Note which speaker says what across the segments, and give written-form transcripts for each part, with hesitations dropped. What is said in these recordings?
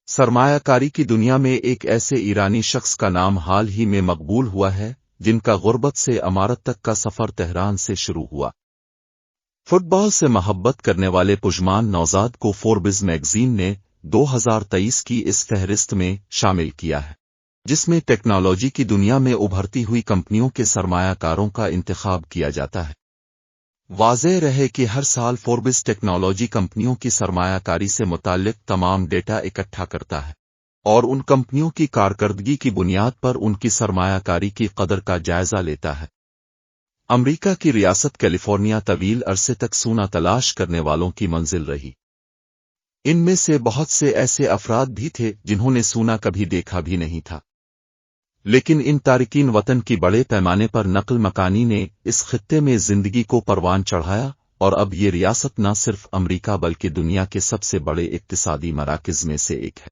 Speaker 1: सरमाया कारी की दुनिया में एक ऐसे ईरानी शख्स का नाम हाल ही में मकबूल हुआ है जिनका गुर्बत से अमारत तक का सफर तेहरान से शुरू हुआ। फुटबॉल से मोहब्बत करने वाले पुजमान नौजाद को फोर्ब्स मैगजीन ने 2023 की इस फहरिस्त में शामिल किया है, जिसमें टेक्नोलॉजी की दुनिया में उभरती हुई कंपनियों के सरमायाकारों का इंतखाब किया जाता है। वाज़ेह रहे कि हर साल फोर्ब्स टेक्नोलॉजी कंपनियों की सरमायाकारी से मुताल्लिक तमाम डेटा इकट्ठा करता है और उन कंपनियों की कारकर्दगी की बुनियाद पर उनकी सरमायाकारी की कदर का जायजा लेता है। अमेरिका की रियासत कैलिफोर्निया तवील अरसे तक सोना तलाश करने वालों की मंजिल रही। इनमें से बहुत से ऐसे अफराद भी थे जिन्होंने सोना कभी देखा भी नहीं था, लेकिन इन तारिकीन वतन की बड़े पैमाने पर नकल मकानी ने इस खित्ते में जिंदगी को परवान चढ़ाया और अब ये रियासत न सिर्फ अमेरिका बल्कि दुनिया के सबसे बड़े इक्तिसादी मराकज़ में से एक है।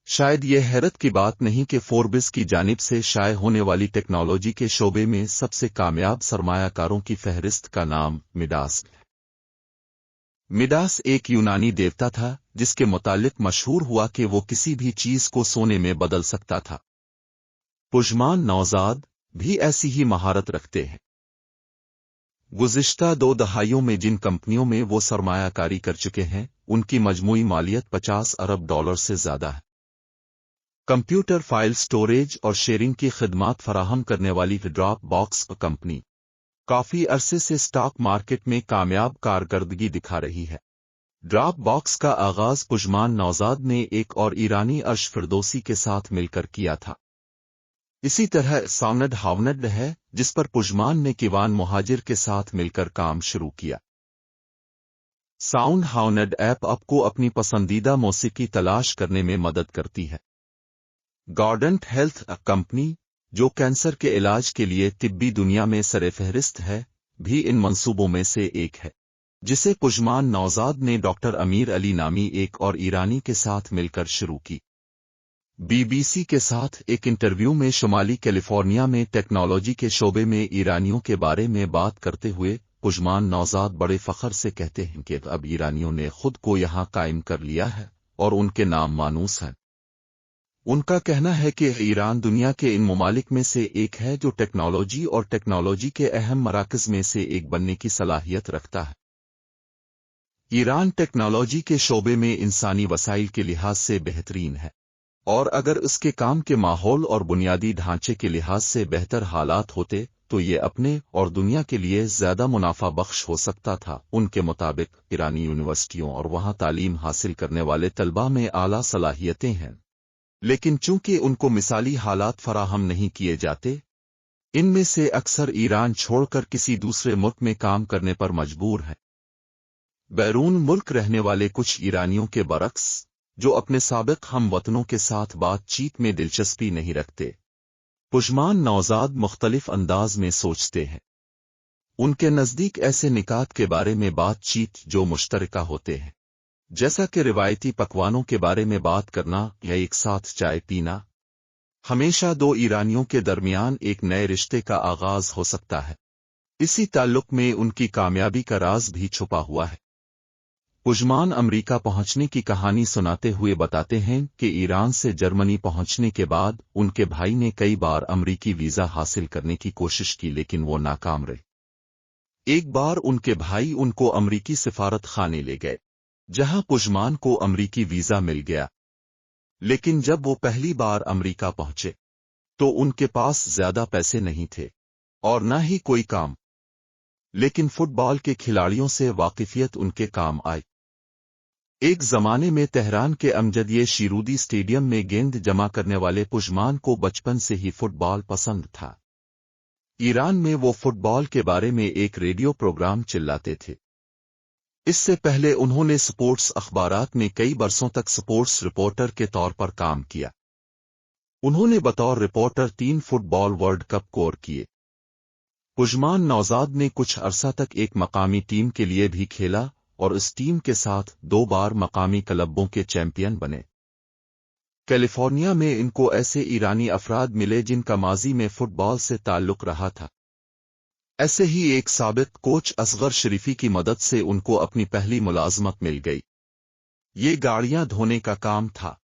Speaker 1: शायद ये हैरत की बात नहीं कि फोर्ब्स की जानिब से शाये होने वाली टेक्नोलॉजी के शोबे में सबसे कामयाब सरमायाकारों की फहरिस्त का नाम मिडास है। मिडास एक यूनानी देवता था जिसके मुतालिक मशहूर हुआ कि वो किसी भी चीज को सोने में बदल सकता था। पुजमान नौजाद भी ऐसी ही महारत रखते हैं। गुज़िश्ता 2 दहाइयों में जिन कंपनियों में वो सरमायाकारी कर चुके हैं उनकी मजमूई मालियत $50 अरब से ज्यादा है। कंप्यूटर फाइल स्टोरेज और शेयरिंग की खिदमात फराहम करने वाली ड्रॉप बॉक्स कंपनी काफी अरसे से स्टॉक मार्केट में कामयाब कारकर्दगी दिखा रही है। ड्रॉप बॉक्स का आगाज पुजमान नौजाद ने एक और ईरानी अर्श फिरदौसी के साथ मिलकर किया था। इसी तरह साउंड हाउनड है जिस पर पुजमान ने किवान मुहाजिर के साथ मिलकर काम शुरू किया। साउंड हाउनड ऐप आपको अपनी पसंदीदा मौसीकी तलाश करने में मदद करती है। गार्डेंट हेल्थ कंपनी, जो कैंसर के इलाज के लिए तिब्बी दुनिया में सरे-फहरिस्त है, भी इन मंसूबों में से एक है, जिसे पुजमान नौजाद ने डॉक्टर अमीर अली नामी एक और ईरानी के साथ मिलकर शुरू की। बीबीसी के साथ एक इंटरव्यू में शुमाली कैलिफोर्निया में टेक्नोलॉजी के शोबे में ईरानियों के बारे में बात करते हुए पुजमान नौजाद बड़े फख्र से कहते हैं कि अब ईरानियों ने खुद को यहाँ कायम कर लिया है और उनके नाम मानूस हैं। उनका कहना है कि ईरान दुनिया के इन ममालिक में से एक है जो टेक्नोलॉजी और टेक्नोलॉजी के अहम मराकज़ में से एक बनने की सलाहियत रखता है। ईरान टेक्नोलॉजी के शोबे में इंसानी वसाइल के लिहाज से बेहतरीन है और अगर उसके काम के माहौल और बुनियादी ढांचे के लिहाज से बेहतर हालात होते तो ये अपने और दुनिया के लिए ज्यादा मुनाफा बख्श हो सकता था। उनके मुताबिक ईरानी यूनिवर्सिटियों और वहां तालीम हासिल करने वाले तलबा में आला सलाहियतें हैं, लेकिन चूंकि उनको मिसाली हालात फराहम नहीं किए जाते, इनमें से अक्सर ईरान छोड़कर किसी दूसरे मुल्क में काम करने पर मजबूर हैं। बैरून मुल्क रहने वाले कुछ ईरानियों के बरक्स, जो अपने साबिक हम वतनों के साथ बातचीत में दिलचस्पी नहीं रखते, पुजमान नौजाद मुख्तलिफ अंदाज में सोचते हैं। उनके नज़दीक ऐसे निकात के बारे में बातचीत जो मुश्तरका होते हैं, जैसा कि रिवायती पकवानों के बारे में बात करना या एक साथ चाय पीना, हमेशा 2 ईरानियों के दरमियान एक नए रिश्ते का आगाज हो सकता है। इसी ताल्लुक में उनकी कामयाबी का राज भी छुपा हुआ है। पुजमान अमेरिका पहुंचने की कहानी सुनाते हुए बताते हैं कि ईरान से जर्मनी पहुंचने के बाद उनके भाई ने कई बार अमेरिकी वीजा हासिल करने की कोशिश की, लेकिन वो नाकाम रहे। एक बार उनके भाई उनको अमेरिकी सिफारत खाने ले गए, जहां पुजमान को अमेरिकी वीजा मिल गया, लेकिन जब वो पहली बार अमेरिका पहुंचे तो उनके पास ज्यादा पैसे नहीं थे और न ही कोई काम, लेकिन फुटबॉल के खिलाड़ियों से वाकिफियत उनके काम आई। एक जमाने में तेहरान के अमजदिये शिरूदी स्टेडियम में गेंद जमा करने वाले पुजमान को बचपन से ही फुटबॉल पसंद था। ईरान में वो फुटबॉल के बारे में एक रेडियो प्रोग्राम चिल्लाते थे। इससे पहले उन्होंने स्पोर्ट्स अखबारात में कई बरसों तक स्पोर्ट्स रिपोर्टर के तौर पर काम किया। उन्होंने बतौर reporter 3 football world cup cover किए। पुजमान नौजाद ने कुछ अरसा तक एक मकामी टीम के लिए भी खेला और इस टीम के साथ 2 बार मकामी क्लबों के चैंपियन बने। कैलिफोर्निया में इनको ऐसे ईरानी अफराद मिले जिनका माजी में फुटबॉल से ताल्लुक रहा था। ऐसे ही एक साबिक कोच असगर शरीफी की मदद से उनको अपनी पहली मुलाजमत मिल गई। ये गाड़ियां धोने का काम था।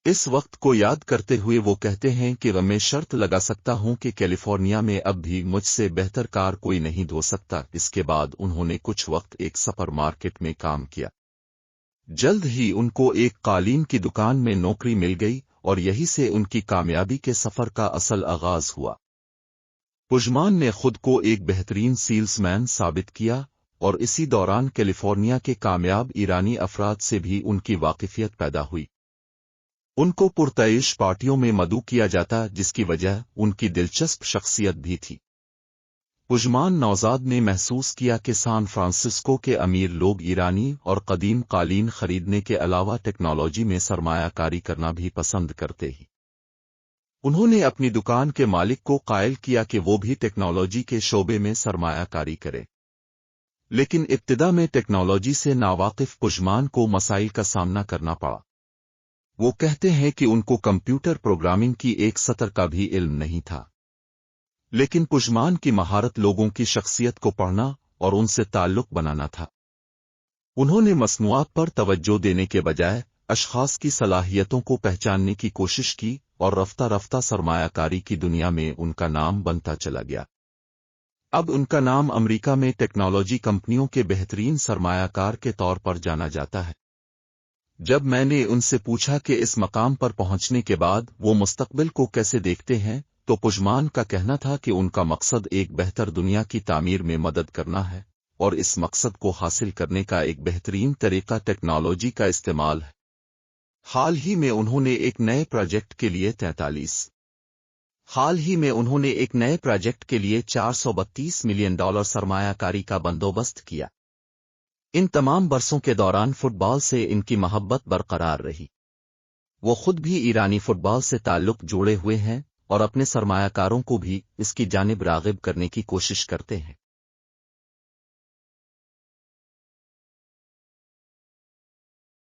Speaker 1: اس وقت کو یاد کرتے ہوئے وہ کہتے ہیں کہ میں شرط لگا سکتا ہوں کہ کیلیفورنیا میں اب بھی مجھ سے بہتر کار کوئی نہیں دھو سکتا۔ اس کے بعد انہوں نے کچھ وقت ایک سپر مارکیٹ میں کام کیا۔ جلد ہی ان کو ایک قالین کی دکان میں نوکری مل گئی اور یہی سے ان کی کامیابی کے سفر کا اصل آغاز ہوا۔ پجمان نے خود کو ایک بہترین سیلز مین ثابت کیا اور اسی دوران کیلیفورنیا کے کامیاب ایرانی افراد سے بھی ان کی واقفیت پیدا ہوئی۔ ان کو پرتعیش پارٹیوں میں مدعو کیا جاتا جس کی وجہ ان کی دلچسپ شخصیت بھی تھی۔ پجمان نوزاد نے محسوس کیا کہ سان فرانسسکو کے امیر لوگ ایرانی اور قدیم قالین خریدنے کے علاوہ ٹیکنالوجی میں سرمایہ کاری کرنا بھی پسند کرتے ہی۔ انہوں نے اپنی دکان کے مالک کو قائل کیا کہ وہ بھی ٹیکنالوجی کے شعبے میں سرمایہ کاری کرے، لیکن ابتدا میں ٹیکنالوجی سے ناواقف پجمان کو مسائل کا سامنا کرنا پڑا۔ وہ کہتے ہیں کہ ان کو کمپیوٹر پروگرامنگ کی ایک سطر کا بھی علم نہیں تھا، لیکن پجمان کی مہارت لوگوں کی شخصیت کو پڑھنا اور ان سے تعلق بنانا تھا۔ انہوں نے مصنوعات پر توجہ دینے کے بجائے اشخاص کی صلاحیتوں کو پہچاننے کی کوشش کی اور رفتہ رفتہ سرمایہ کاری کی دنیا میں ان کا نام بنتا چلا گیا۔ اب ان کا نام امریکہ میں ٹیکنالوجی کمپنیوں کے بہترین سرمایہ کار کے طور پر جانا جاتا ہے۔ جب میں نے ان سے پوچھا کہ اس مقام پر پہنچنے کے بعد وہ مستقبل کو کیسے دیکھتے ہیں تو پجمان کا کہنا تھا کہ ان کا مقصد ایک بہتر دنیا کی تعمیر میں مدد کرنا ہے اور اس مقصد کو حاصل کرنے کا ایک بہترین طریقہ ٹیکنالوجی کا استعمال ہے۔ حال ہی میں انہوں نے ایک نئے پروجیکٹ کے لیے $432 ملین سرمایہ کاری کا بندوبست کیا۔ ان تمام برسوں کے دوران فٹ بال سے ان کی محبت برقرار رہی۔ وہ خود بھی ایرانی فٹ بال سے تعلق جوڑے ہوئے ہیں اور اپنے سرمایہ کاروں کو بھی اس کی جانب راغب کرنے کی کوشش کرتے ہیں۔